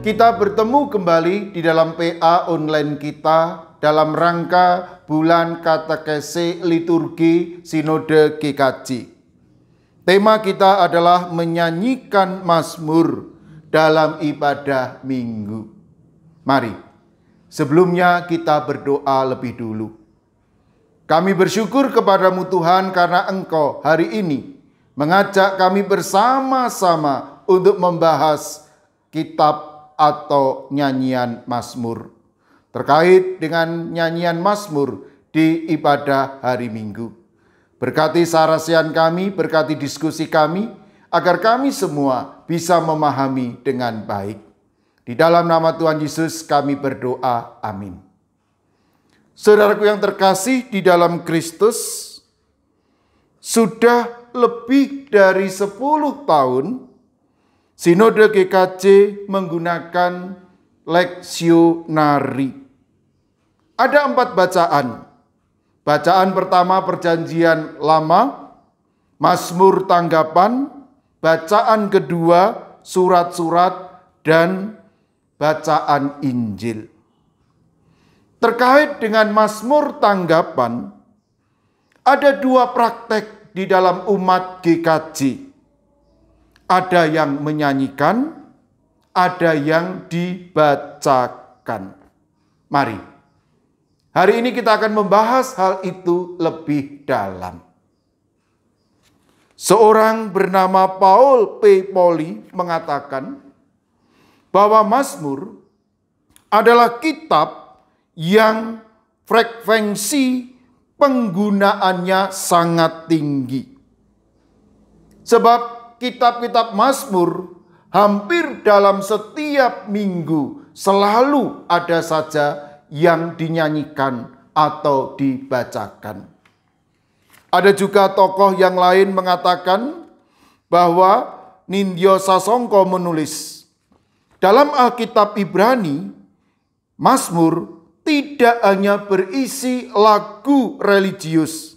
Kita bertemu kembali di dalam PA online kita dalam rangka bulan katekesi liturgi Sinode GKJ. Tema kita adalah menyanyikan mazmur dalam ibadah minggu. Mari, sebelumnya kita berdoa lebih dulu. Kami bersyukur kepadamu Tuhan karena Engkau hari ini mengajak kami bersama-sama untuk membahas kitab atau nyanyian mazmur. Terkait dengan nyanyian mazmur di ibadah hari Minggu. Berkati sarasian kami, berkati diskusi kami, agar kami semua bisa memahami dengan baik. Di dalam nama Tuhan Yesus kami berdoa, amin. Saudaraku yang terkasih di dalam Kristus, sudah lebih dari 10 tahun Sinode GKJ menggunakan leksionari. Ada 4 bacaan. Bacaan pertama Perjanjian Lama, Mazmur Tanggapan, bacaan kedua surat-surat, dan bacaan Injil. Terkait dengan Mazmur Tanggapan, ada 2 praktek di dalam umat GKJ. Ada yang menyanyikan, ada yang dibacakan. Mari, hari ini kita akan membahas hal itu lebih dalam. Seorang bernama Paul P. Poli mengatakan bahwa mazmur adalah kitab yang frekuensi penggunaannya sangat tinggi. Sebab kitab-kitab mazmur hampir dalam setiap minggu selalu ada saja yang dinyanyikan atau dibacakan. Ada juga tokoh yang lain mengatakan bahwa Nindya Sasongko menulis, dalam Alkitab Ibrani, mazmur tidak hanya berisi lagu religius,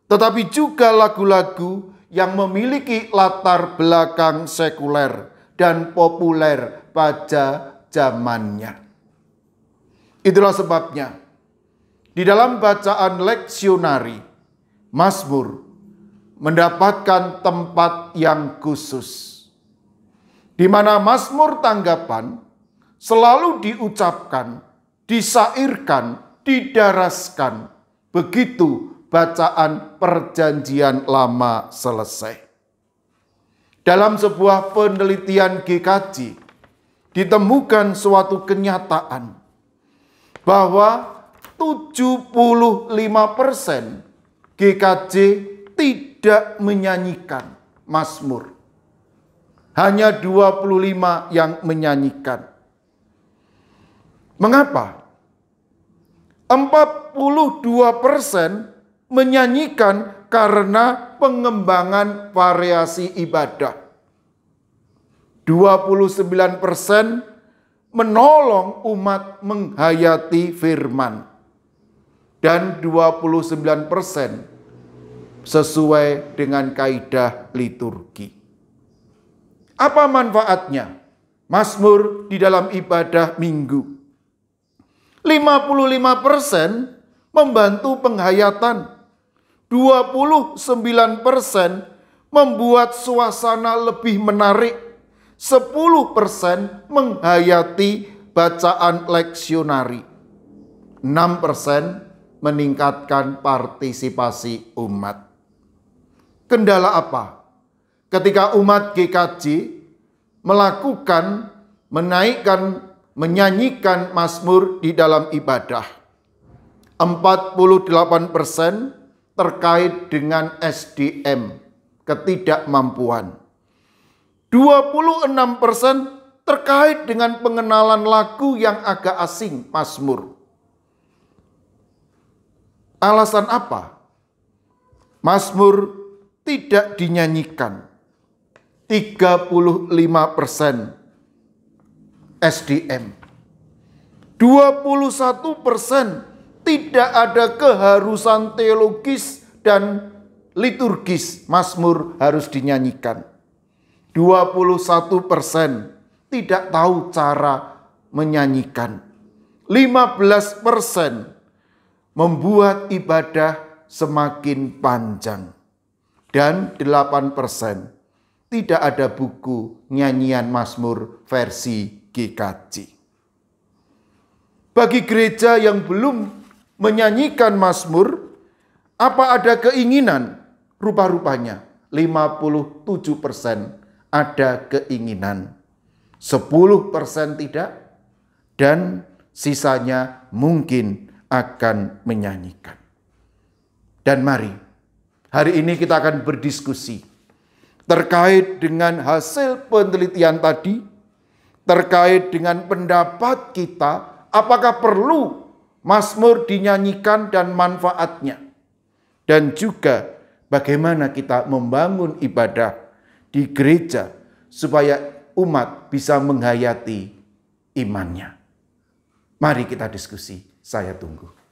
tetapi juga lagu-lagu yang memiliki latar belakang sekuler dan populer pada zamannya. Itulah sebabnya, di dalam bacaan leksionari, mazmur mendapatkan tempat yang khusus, di mana mazmur tanggapan selalu diucapkan, disairkan, didaraskan, begitu bacaan Perjanjian Lama selesai. Dalam sebuah penelitian GKJ, ditemukan suatu kenyataan bahwa 75% GKJ tidak menyanyikan mazmur. Hanya 25 yang menyanyikan. Mengapa? 42% menyanyikan karena pengembangan variasi ibadah. 29% menolong umat menghayati firman. Dan 29% sesuai dengan kaidah liturgi. Apa manfaatnya mazmur di dalam ibadah minggu? 55% membantu penghayatan. 29% membuat suasana lebih menarik. 10% menghayati bacaan leksionari. 6% meningkatkan partisipasi umat. Kendala apa? Ketika umat GKJ melakukan, menyanyikan mazmur di dalam ibadah. 48% terkait dengan SDM, ketidakmampuan. 26% terkait dengan pengenalan lagu yang agak asing, mazmur. Alasan apa? Mazmur tidak dinyanyikan. 35% SDM. 21% tidak ada keharusan teologis dan liturgis, mazmur harus dinyanyikan. 21% tidak tahu cara menyanyikan. 15% membuat ibadah semakin panjang. Dan 8% tidak ada buku nyanyian Mazmur versi GKJ. Bagi gereja yang belum menyanyikan Mazmur, apa ada keinginan? Rupa-rupanya 57% ada keinginan. 10% tidak, dan sisanya mungkin akan menyanyikan. Dan mari, hari ini kita akan berdiskusi terkait dengan hasil penelitian tadi, terkait dengan pendapat kita, apakah perlu Mazmur dinyanyikan dan manfaatnya. Dan juga bagaimana kita membangun ibadah di gereja supaya umat bisa menghayati imannya. Mari kita diskusi, saya tunggu.